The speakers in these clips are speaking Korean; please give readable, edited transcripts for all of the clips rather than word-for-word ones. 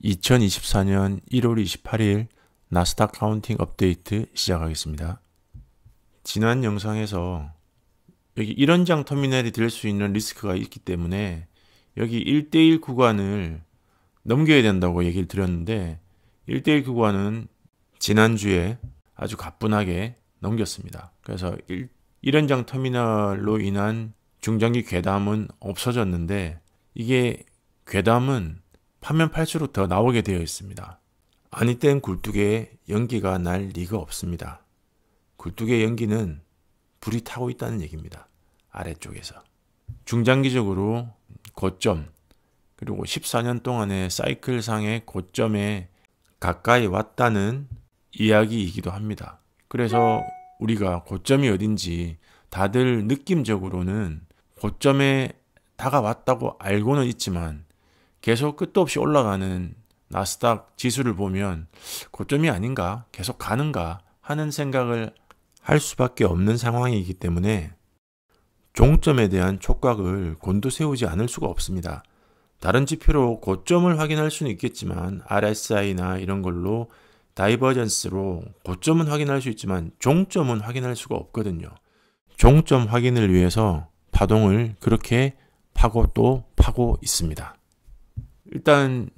2024년 1월 28일 나스닥 카운팅 업데이트 시작하겠습니다. 지난 영상에서 여기 1원장 터미널이 될 수 있는 리스크가 있기 때문에 여기 1대1 구간을 넘겨야 된다고 얘기를 드렸는데 1대1 구간은 지난주에 아주 가뿐하게 넘겼습니다. 그래서 1원장 터미널로 인한 중장기 괴담은 없어졌는데 이게 괴담은 파면 팔수록 더 나오게 되어 있습니다. 아니 땐 굴뚝에 연기가 날 리가 없습니다. 굴뚝의 연기는 불이 타고 있다는 얘기입니다. 아래쪽에서. 중장기적으로 고점 그리고 14년 동안의 사이클상의 고점에 가까이 왔다는 이야기이기도 합니다. 그래서 우리가 고점이 어딘지 다들 느낌적으로는 고점에 다가왔다고 알고는 있지만 계속 끝도 없이 올라가는 나스닥 지수를 보면 고점이 아닌가, 계속 가는가 하는 생각을 할 수밖에 없는 상황이기 때문에 종점에 대한 촉각을 곤두세우지 않을 수가 없습니다. 다른 지표로 고점을 확인할 수는 있겠지만 RSI나 이런 걸로 다이버전스로 고점은 확인할 수 있지만 종점은 확인할 수가 없거든요. 종점 확인을 위해서 파동을 그렇게 파고 또 파고 있습니다. 일단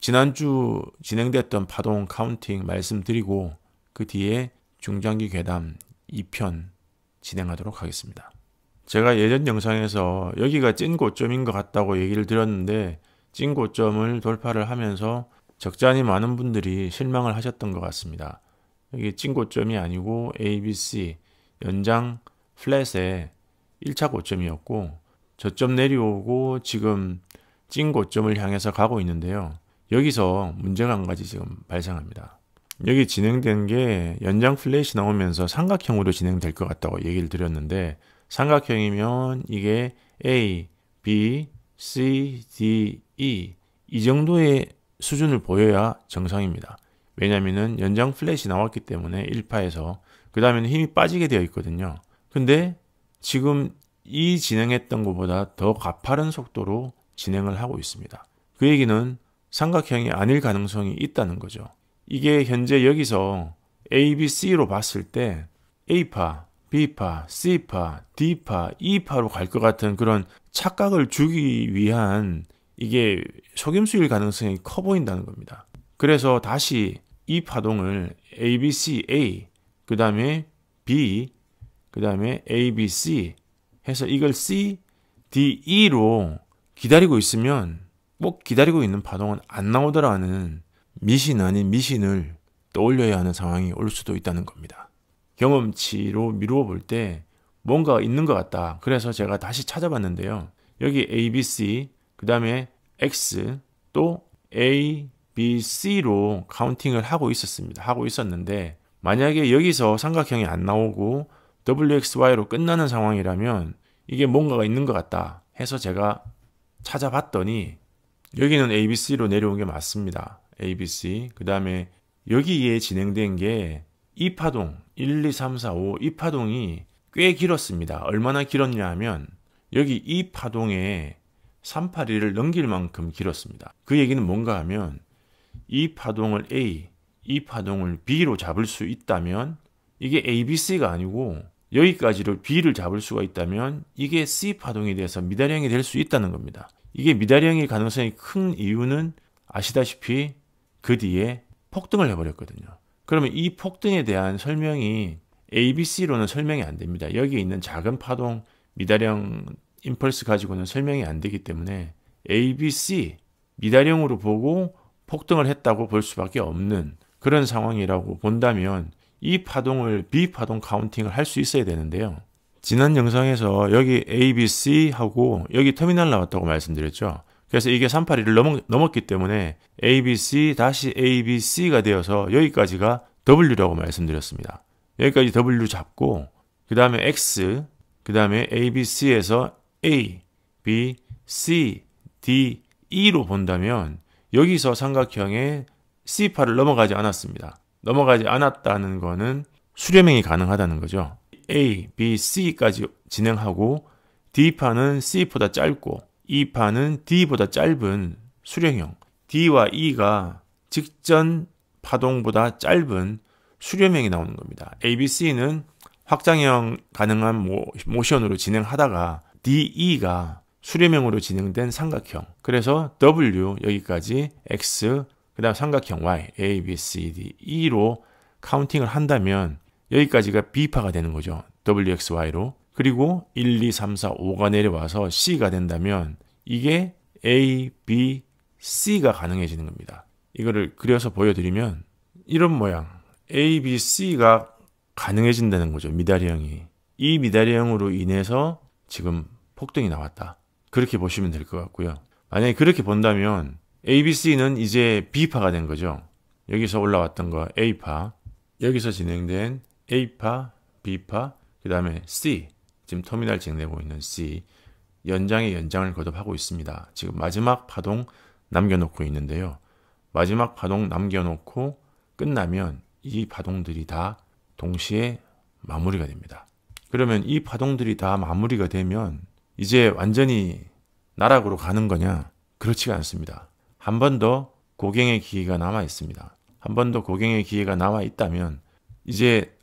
지난주 진행됐던 파동 카운팅 말씀드리고 그 뒤에 중장기 괴담 2편 진행하도록 하겠습니다. 제가 예전 영상에서 여기가 찐 고점인 것 같다고 얘기를 드렸는데 찐 고점을 돌파를 하면서 적잖이 많은 분들이 실망을 하셨던 것 같습니다. 여기 찐 고점이 아니고 ABC 연장 플랫의 1차 고점이었고 저점 내려오고 지금 찐 고점을 향해서 가고 있는데요. 여기서 문제가 한 가지 지금 발생합니다. 여기 진행된 게 연장 플랫이 나오면서 삼각형으로 진행될 것 같다고 얘기를 드렸는데 삼각형이면 이게 A, B, C, D, E 이 정도의 수준을 보여야 정상입니다. 왜냐하면 연장 플랫이 나왔기 때문에 1파에서 그 다음에는 힘이 빠지게 되어 있거든요. 근데 지금 이 진행했던 것보다 더 가파른 속도로 진행을 하고 있습니다. 그 얘기는 삼각형이 아닐 가능성이 있다는 거죠. 이게 현재 여기서 A, B, C로 봤을 때 A파, B파, C파, D파, E파로 갈 것 같은 그런 착각을 주기 위한 이게 속임수일 가능성이 커 보인다는 겁니다. 그래서 다시 이 파동을 A, B, C, A, 그 다음에 B, 그 다음에 A, B, C 해서 이걸 C, D, E로 기다리고 있으면 꼭 기다리고 있는 파동은 안 나오더라는 미신 아닌 미신을 떠올려야 하는 상황이 올 수도 있다는 겁니다. 경험치로 미루어 볼 때 뭔가 있는 것 같다. 그래서 제가 다시 찾아봤는데요. 여기 A, B, C, 그 다음에 X, 또 A, B, C로 카운팅을 하고 있었습니다. 하고 있었는데 만약에 여기서 삼각형이 안 나오고 WXY로 끝나는 상황이라면 이게 뭔가가 있는 것 같다 해서 제가 찾아봤더니 여기는 ABC로 내려온 게 맞습니다. ABC. 그 다음에 여기에 진행된 게 이 파동 1, 2, 3, 4, 5 이 파동이 꽤 길었습니다. 얼마나 길었냐 하면 여기 이 파동에 381을 넘길 만큼 길었습니다. 그 얘기는 뭔가 하면 이 파동을 A, 이 파동을 B로 잡을 수 있다면 이게 ABC가 아니고 여기까지를 B를 잡을 수가 있다면 이게 C 파동에 대해서 미다령이 될 수 있다는 겁니다. 이게 미다령일 가능성이 큰 이유는 아시다시피 그 뒤에 폭등을 해버렸거든요. 그러면 이 폭등에 대한 설명이 ABC로는 설명이 안 됩니다. 여기 있는 작은 파동 미다령 임펄스 가지고는 설명이 안 되기 때문에 ABC 미다령으로 보고 폭등을 했다고 볼 수밖에 없는 그런 상황이라고 본다면 이 파동을 B파동 카운팅을 할 수 있어야 되는데요. 지난 영상에서 여기 ABC하고 여기 터미널 나왔다고 말씀드렸죠. 그래서 이게 381을 넘었기 때문에 ABC 다시 ABC가 되어서 여기까지가 W라고 말씀드렸습니다. 여기까지 W 잡고 그 다음에 X, 그 다음에 ABC에서 A, B, C, D, E로 본다면 여기서 삼각형의 C파를 넘어가지 않았습니다. 넘어가지 않았다는 거는 수렴행이 가능하다는 거죠. A, B, C까지 진행하고 D파는 C보다 짧고 E파는 D보다 짧은 수렴형 D와 E가 직전 파동보다 짧은 수렴형이 나오는 겁니다. ABC는 확장형 가능한 모션으로 진행하다가 DE가 수렴형으로 진행된 삼각형. 그래서 W 여기까지 X, 그 다음 삼각형 Y, A, B, C, D, E로 카운팅을 한다면 여기까지가 B파가 되는 거죠. WXY로. 그리고 1, 2, 3, 4, 5가 내려와서 C가 된다면 이게 A, B, C가 가능해지는 겁니다. 이거를 그려서 보여드리면 이런 모양 A, B, C가 가능해진다는 거죠. 미다리형이. 이 미다리형으로 인해서 지금 폭등이 나왔다. 그렇게 보시면 될 것 같고요. 만약에 그렇게 본다면 A, B, C는 이제 B파가 된 거죠. 여기서 올라왔던 거 A파, 여기서 진행된 A파, B파, 그 다음에 C, 지금 터미널 진행되고 있는 C, 연장의 연장을 거듭하고 있습니다. 지금 마지막 파동 남겨놓고 있는데요. 마지막 파동 남겨놓고 끝나면 이 파동들이 다 동시에 마무리가 됩니다. 그러면 이 파동들이 다 마무리가 되면 이제 완전히 나락으로 가는 거냐? 그렇지가 않습니다. 한 번 더 고갱의 기회가 남아 있습니다. 한 번 더 고갱의 기회가 남아 있다면 이제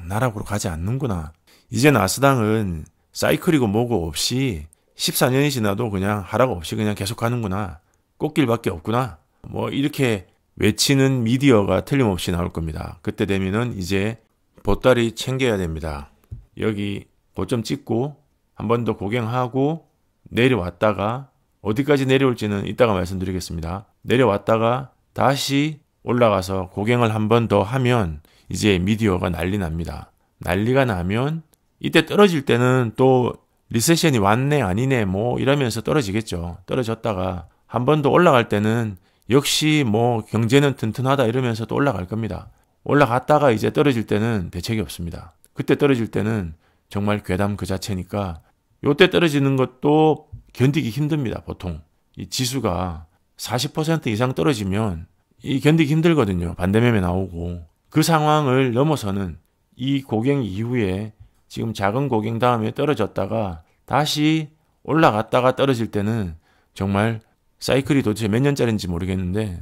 나락으로 가지 않는구나. 이제 나스닥은 사이클이고 뭐고 없이 14년이 지나도 그냥 하락 없이 그냥 계속 가는구나. 꽃길밖에 없구나. 뭐 이렇게 외치는 미디어가 틀림없이 나올 겁니다. 그때 되면은 이제 보따리 챙겨야 됩니다. 여기 고점 찍고 한 번 더 고갱하고 내려왔다가 어디까지 내려올지는 이따가 말씀드리겠습니다. 내려왔다가 다시 올라가서 고갱을 한 번 더 하면 이제 미디어가 난리 납니다. 난리가 나면 이때 떨어질 때는 또 리세션이 왔네 아니네 뭐 이러면서 떨어지겠죠. 떨어졌다가 한 번 더 올라갈 때는 역시 뭐 경제는 튼튼하다 이러면서 또 올라갈 겁니다. 올라갔다가 이제 떨어질 때는 대책이 없습니다. 그때 떨어질 때는 정말 괴담 그 자체니까 요때 떨어지는 것도 견디기 힘듭니다. 보통 이 지수가 40% 이상 떨어지면 이 견디기 힘들거든요. 반대매매 나오고 그 상황을 넘어서는 이 고갱 이후에 지금 작은 고갱 다음에 떨어졌다가 다시 올라갔다가 떨어질 때는 정말 사이클이 도대체 몇 년짜리인지 모르겠는데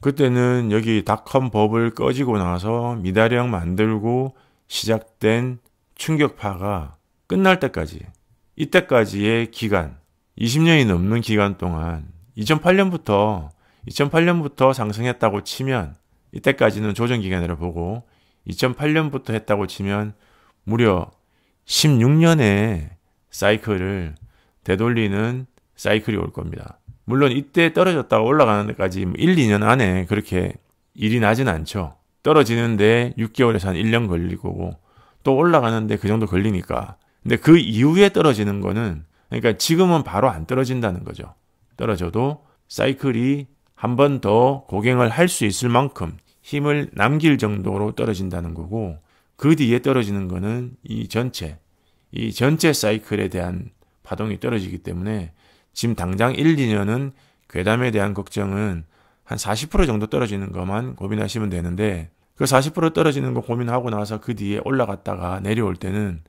그때는 여기 닷컴 버블 꺼지고 나서 미다리형 만들고 시작된 충격파가 끝날 때까지 이때까지의 기간 20년이 넘는 기간 동안 2008년부터 상승했다고 치면 이때까지는 조정기간으로 보고 2008년부터 했다고 치면 무려 16년의 사이클을 되돌리는 사이클이 올 겁니다. 물론 이때 떨어졌다가 올라가는 데까지 1, 2년 안에 그렇게 일이 나진 않죠. 떨어지는데 6개월에서 한 1년 걸릴 거고 또 올라가는데 그 정도 걸리니까. 근데 그 이후에 떨어지는 거는 그러니까 지금은 바로 안 떨어진다는 거죠. 떨어져도 사이클이 한 번 더 고갱을 할 수 있을 만큼 힘을 남길 정도로 떨어진다는 거고 그 뒤에 떨어지는 거는 이 전체 사이클에 대한 파동이 떨어지기 때문에 지금 당장 1, 2년은 괴담에 대한 걱정은 한 40% 정도 떨어지는 것만 고민하시면 되는데 그 40% 떨어지는 거 고민하고 나서 그 뒤에 올라갔다가 내려올 때는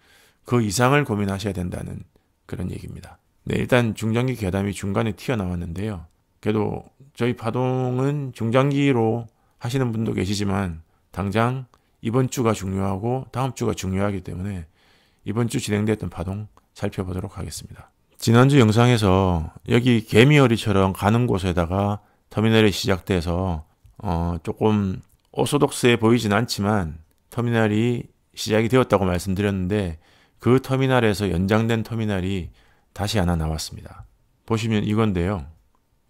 그 이상을 고민하셔야 된다는 그런 얘기입니다. 네, 일단 중장기 괴담이 중간에 튀어나왔는데요. 그래도 저희 파동은 중장기로 하시는 분도 계시지만 당장 이번 주가 중요하고 다음 주가 중요하기 때문에 이번 주 진행됐던 파동 살펴보도록 하겠습니다. 지난주 영상에서 여기 개미허리처럼 가는 곳에다가 터미널이 시작돼서 조금 오소독스해 보이진 않지만 터미널이 시작이 되었다고 말씀드렸는데 그 터미널에서 연장된 터미널이 다시 하나 나왔습니다. 보시면 이건데요.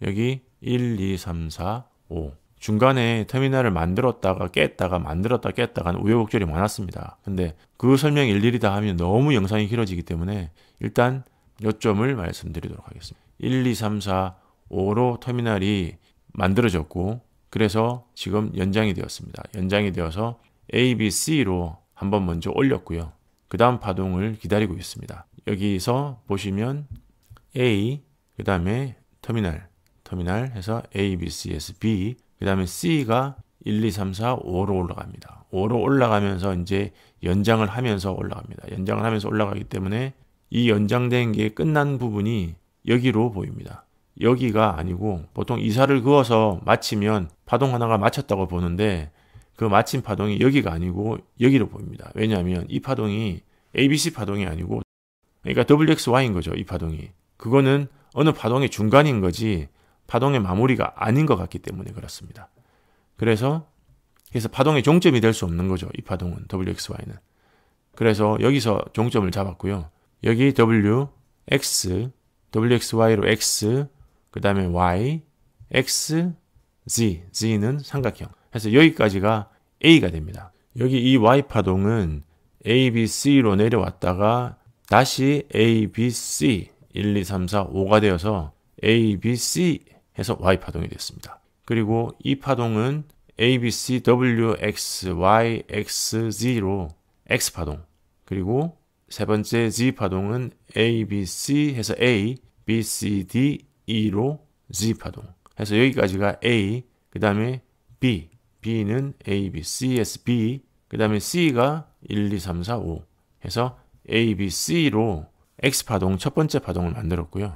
여기 1, 2, 3, 4, 5 중간에 터미널을 만들었다가 깼다가 만들었다 깼다가 하는 우여곡절이 많았습니다. 근데 그 설명 일일이 다 하면 너무 영상이 길어지기 때문에 일단 요점을 말씀드리도록 하겠습니다. 1, 2, 3, 4, 5로 터미널이 만들어졌고 그래서 지금 연장이 되었습니다. 연장이 되어서 A, B, C로 한번 먼저 올렸고요. 그 다음 파동을 기다리고 있습니다. 여기서 보시면 A, 그 다음에 터미널 해서 A, B, C에서 B, 그 다음에 C가 1, 2, 3, 4, 5로 올라갑니다. 5로 올라가면서 이제 연장을 하면서 올라갑니다. 연장을 하면서 올라가기 때문에 이 연장된 게 끝난 부분이 여기로 보입니다. 여기가 아니고 보통 이사를 그어서 마치면 파동 하나가 마쳤다고 보는데 그 마친 파동이 여기가 아니고 여기로 보입니다. 왜냐하면 이 파동이 ABC 파동이 아니고 그러니까 WXY인 거죠. 이 파동이. 그거는 어느 파동의 중간인 거지 파동의 마무리가 아닌 것 같기 때문에 그렇습니다. 그래서 파동의 종점이 될 수 없는 거죠. 이 파동은 WXY는. 그래서 여기서 종점을 잡았고요. 여기 WX, WXY로 X, 그 다음에 Y, X, Z, Z는 삼각형. 그래서 여기까지가 A가 됩니다. 여기 이 Y파동은 A, B, C로 내려왔다가 다시 A, B, C 1, 2, 3, 4, 5가 되어서 A, B, C 해서 Y파동이 됐습니다. 그리고 이 파동은 A, B, C, W, X, Y, X, Z로 X파동. 그리고 세 번째 Z파동은 A, B, C 해서 A, B, C, D, E로 Z파동. 해서 여기까지가 A, 그 다음에 B. B는 A, B, C, S, B. 그 다음에 C가 1, 2, 3, 4, 5 해서 A, B, C로 X파동 첫 번째 파동을 만들었고요.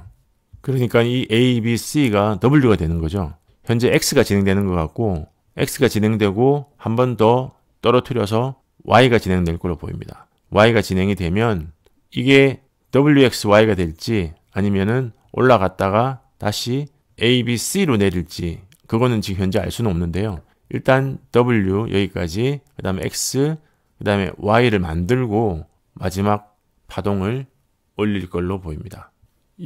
그러니까 이 A, B, C가 W가 되는 거죠. 현재 X가 진행되는 것 같고 X가 진행되고 한 번 더 떨어뜨려서 Y가 진행될 걸로 보입니다. Y가 진행이 되면 이게 WXY가 될지 아니면은 올라갔다가 다시 A, B, C로 내릴지 그거는 지금 현재 알 수는 없는데요. 일단 W 여기까지 그 다음에 X 그 다음에 Y를 만들고 마지막 파동을 올릴 걸로 보입니다.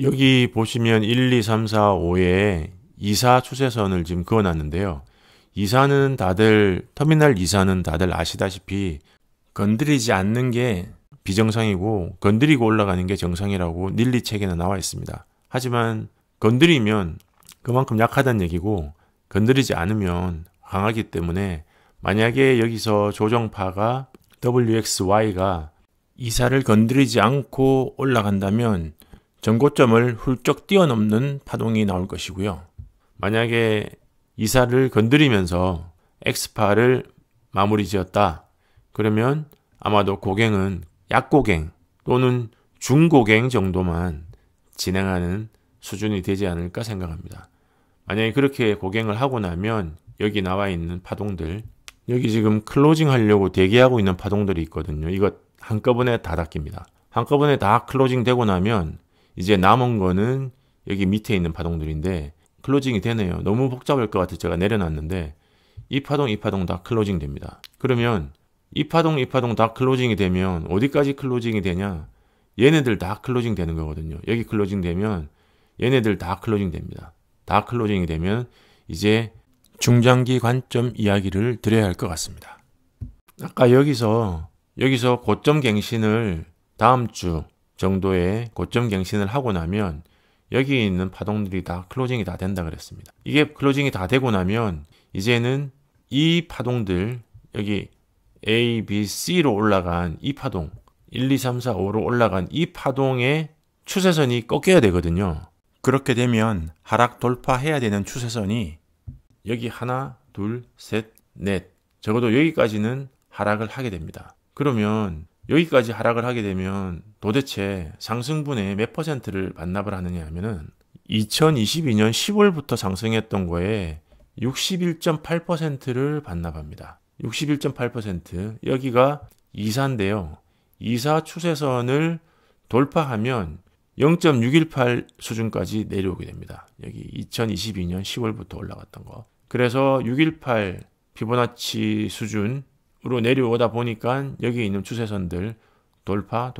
여기 보시면 1, 2, 3, 4, 5에 이사 추세선을 지금 그어놨는데요. 이사는 다들 터미널 이사는 다들 아시다시피 건드리지 않는 게 비정상이고 건드리고 올라가는 게 정상이라고 닐리 책에는 나와 있습니다. 하지만 건드리면 그만큼 약하다는 얘기고 건드리지 않으면 강하기 때문에 만약에 여기서 조정파가 WXY가 이사를 건드리지 않고 올라간다면 전고점을 훌쩍 뛰어넘는 파동이 나올 것이고요. 만약에 이사를 건드리면서 X파를 마무리 지었다. 그러면 아마도 고갱은 약고갱 또는 중고갱 정도만 진행하는 수준이 되지 않을까 생각합니다. 만약에 그렇게 고갱을 하고 나면 여기 나와 있는 파동들, 여기 지금 클로징 하려고 대기하고 있는 파동들이 있거든요. 이거 한꺼번에 다 닫힙니다. 한꺼번에 다 클로징 되고 나면 이제 남은 거는 여기 밑에 있는 파동들인데 클로징이 되네요. 너무 복잡할 것 같아서 제가 내려놨는데 이 파동 다 클로징 됩니다. 그러면 이 파동 다 클로징이 되면 어디까지 클로징이 되냐? 얘네들 다 클로징 되는 거거든요. 여기 클로징 되면 얘네들 다 클로징 됩니다. 다 클로징이 되면 이제 중장기 관점 이야기를 드려야 할 것 같습니다. 아까 여기서 고점 갱신을 다음 주 정도에 고점 갱신을 하고 나면 여기 있는 파동들이 다 클로징이 다 된다 그랬습니다. 이게 클로징이 다 되고 나면 이제는 이 파동들 여기 A, B, C로 올라간 이 파동 1, 2, 3, 4, 5로 올라간 이 파동의 추세선이 꺾여야 되거든요. 그렇게 되면 하락 돌파해야 되는 추세선이 여기 하나, 둘, 셋, 넷 적어도 여기까지는 하락을 하게 됩니다. 그러면 여기까지 하락을 하게 되면 도대체 상승분의 몇 퍼센트를 반납을 하느냐 하면은 2022년 10월부터 상승했던 거에 61.8%를 반납합니다. 61.8% 여기가 이사인데요. 이사 추세선을 돌파하면 0.618 수준까지 내려오게 됩니다. 여기 2022년 10월부터 올라갔던 거. 그래서 618 피보나치 수준으로 내려오다 보니까 여기 있는 추세선들 돌파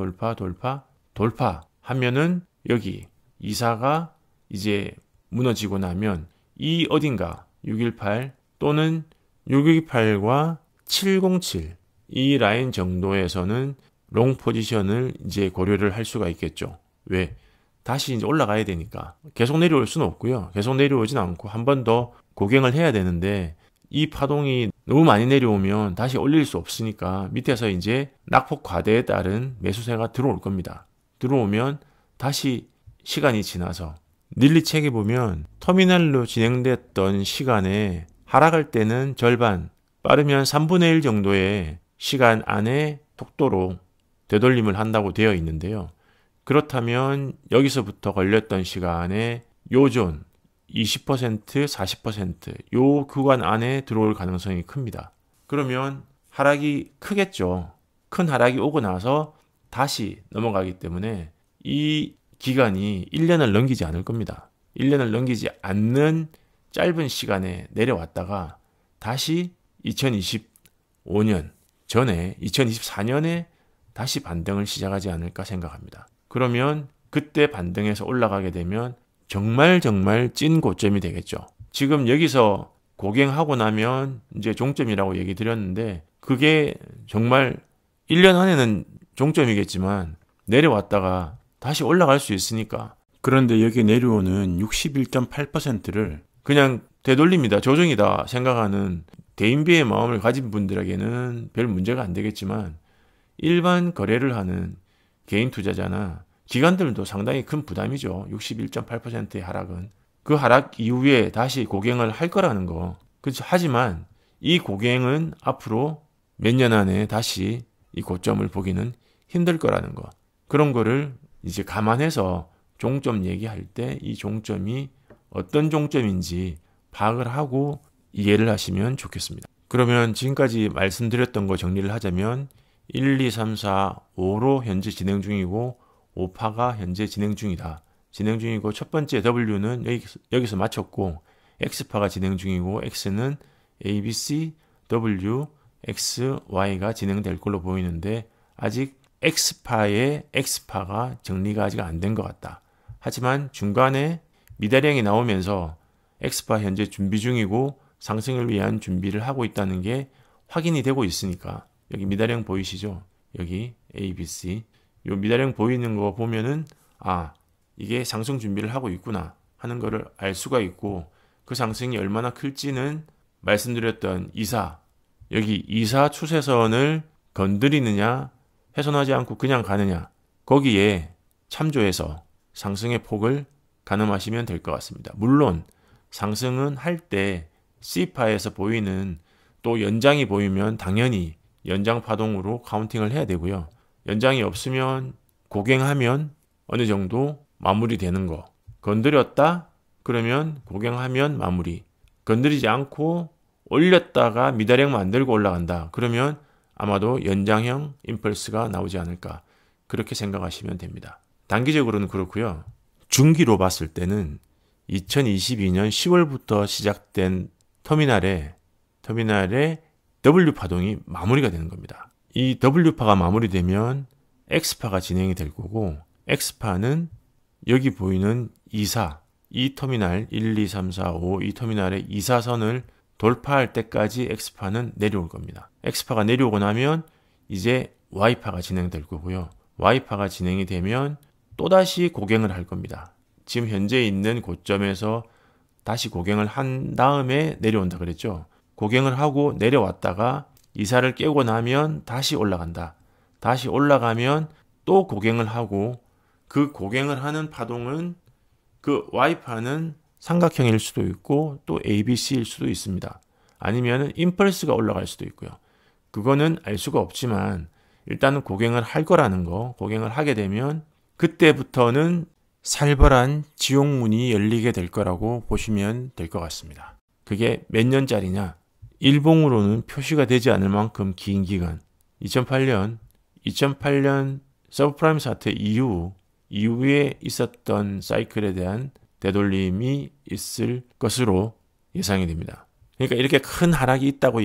하면은 여기 이사가 이제 무너지고 나면 이 어딘가 618 또는 628과 707 이 라인 정도에서는 롱 포지션을 이제 고려를 할 수가 있겠죠. 왜? 다시 이제 올라가야 되니까. 계속 내려올 수는 없고요. 계속 내려오진 않고 한 번 더 고갱을 해야 되는데 이 파동이 너무 많이 내려오면 다시 올릴 수 없으니까 밑에서 이제 낙폭 과대에 따른 매수세가 들어올 겁니다. 들어오면 다시 시간이 지나서 닐리 책에 보면 터미널로 진행됐던 시간에 하락할 때는 절반, 빠르면 3분의 1 정도의 시간 안에 속도로 되돌림을 한다고 되어 있는데요. 그렇다면 여기서부터 걸렸던 시간에 요존 20%, 40%요 구간 안에 들어올 가능성이 큽니다. 그러면 하락이 크겠죠. 큰 하락이 오고 나서 다시 넘어가기 때문에 이 기간이 1년을 넘기지 않을 겁니다. 1년을 넘기지 않는 짧은 시간에 내려왔다가 다시 2025년 전에 2024년에 다시 반등을 시작하지 않을까 생각합니다. 그러면 그때 반등해서 올라가게 되면 정말 찐 고점이 되겠죠. 지금 여기서 고갱하고 나면 이제 종점이라고 얘기 드렸는데 그게 정말 1년 안에는 종점이겠지만 내려왔다가 다시 올라갈 수 있으니까. 그런데 여기 내려오는 61.8%를 그냥 되돌립니다. 조정이다 생각하는 대인배의 마음을 가진 분들에게는 별 문제가 안 되겠지만 일반 거래를 하는 개인 투자자나 기관들도 상당히 큰 부담이죠. 61.8%의 하락은. 그 하락 이후에 다시 고갱을 할 거라는 거. 그렇죠. 하지만 이 고갱은 앞으로 몇 년 안에 다시 이 고점을 보기는 힘들 거라는 거. 그런 거를 이제 감안해서 종점 얘기할 때 이 종점이 어떤 종점인지 파악을 하고 이해를 하시면 좋겠습니다. 그러면 지금까지 말씀드렸던 거 정리를 하자면 1, 2, 3, 4, 5로 현재 진행 중이고 5파가 현재 진행 중이다. 진행 중이고 첫 번째 W는 여기서 마쳤고 X파가 진행 중이고 X는 A, B, C, W, X, Y가 진행될 걸로 보이는데 아직 X파의 X파가 정리가 아직 안 된 것 같다. 하지만 중간에 미달형이 나오면서 X파 현재 준비 중이고 상승을 위한 준비를 하고 있다는 게 확인이 되고 있으니까 여기 미달형 보이시죠? 여기 A, B, C 요 미달형 보이는 거 보면은 이게 상승 준비를 하고 있구나 하는 거를 알 수가 있고 그 상승이 얼마나 클지는 말씀드렸던 여기 2사 추세선을 건드리느냐 훼손하지 않고 그냥 가느냐 거기에 참조해서 상승의 폭을 가늠하시면 될 것 같습니다. 물론 상승은 할 때 C파에서 보이는 또 연장이 보이면 당연히 연장 파동으로 카운팅을 해야 되고요. 연장이 없으면 고갱하면 어느 정도 마무리되는 거. 건드렸다? 그러면 고갱하면 마무리. 건드리지 않고 올렸다가 미달형 만들고 올라간다. 그러면 아마도 연장형 임펄스가 나오지 않을까. 그렇게 생각하시면 됩니다. 단기적으로는 그렇고요. 중기로 봤을 때는 2022년 10월부터 시작된 터미널의 W파동이 마무리가 되는 겁니다. 이 W파가 마무리되면 X파가 진행이 될 거고 X파는 여기 보이는 2사, 이 터미널 1, 2, 3, 4, 5 이 터미널의 2사선을 돌파할 때까지 X파는 내려올 겁니다. X파가 내려오고 나면 이제 Y파가 진행될 거고요. Y파가 진행이 되면 또다시 고갱을 할 겁니다. 지금 현재 있는 고점에서 다시 고갱을 한 다음에 내려온다 그랬죠. 고갱을 하고 내려왔다가 이사를 깨고 나면 다시 올라간다. 다시 올라가면 또 고갱을 하고 그 고갱을 하는 파동은 그 Y파는 삼각형일 수도 있고 또 ABC일 수도 있습니다. 아니면 임펄스가 올라갈 수도 있고요. 그거는 알 수가 없지만 일단은 고갱을 할 거라는 거, 고갱을 하게 되면 그때부터는 살벌한 지옥문이 열리게 될 거라고 보시면 될 것 같습니다. 그게 몇 년짜리냐? 일봉으로는 표시가 되지 않을 만큼 긴 기간, 2008년 서브프라임 사태 이후에 있었던 사이클에 대한 되돌림이 있을 것으로 예상이 됩니다. 그러니까 이렇게 큰 하락이 있다고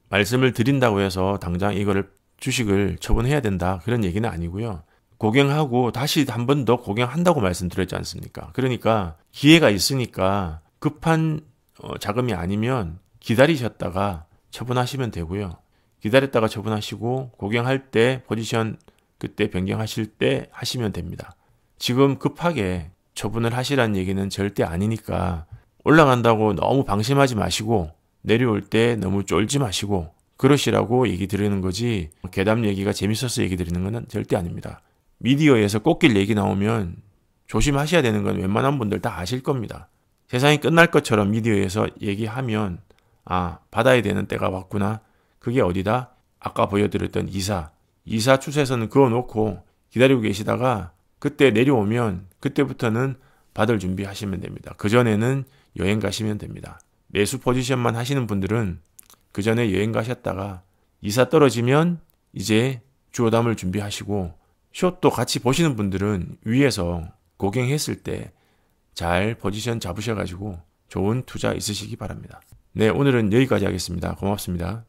말씀을 드린다고 해서 당장 이거를 주식을 처분해야 된다 그런 얘기는 아니고요. 고갱하고 다시 한 번 더 고갱한다고 말씀드렸지 않습니까? 그러니까 기회가 있으니까 급한 자금이 아니면 기다리셨다가 처분하시면 되고요. 기다렸다가 처분하시고 고갱할 때 포지션 그때 변경하실 때 하시면 됩니다. 지금 급하게 처분을 하시라는 얘기는 절대 아니니까 올라간다고 너무 방심하지 마시고 내려올 때 너무 쫄지 마시고 그러시라고 얘기 드리는 거지 괴담 얘기가 재밌어서 얘기 드리는 건 절대 아닙니다. 미디어에서 꽃길 얘기 나오면 조심하셔야 되는 건 웬만한 분들 다 아실 겁니다. 세상이 끝날 것처럼 미디어에서 얘기하면 받아야 되는 때가 왔구나. 그게 어디다? 아까 보여드렸던 이사 추세선은 그어놓고 기다리고 계시다가 그때 내려오면 그때부터는 받을 준비하시면 됩니다. 그전에는 여행 가시면 됩니다. 매수 포지션만 하시는 분들은 그전에 여행 가셨다가 이사 떨어지면 이제 주어담을 준비하시고, 숏도 같이 보시는 분들은 위에서 고갱했을 때 잘 포지션 잡으셔가지고 좋은 투자 있으시기 바랍니다. 네, 오늘은 여기까지 하겠습니다. 고맙습니다.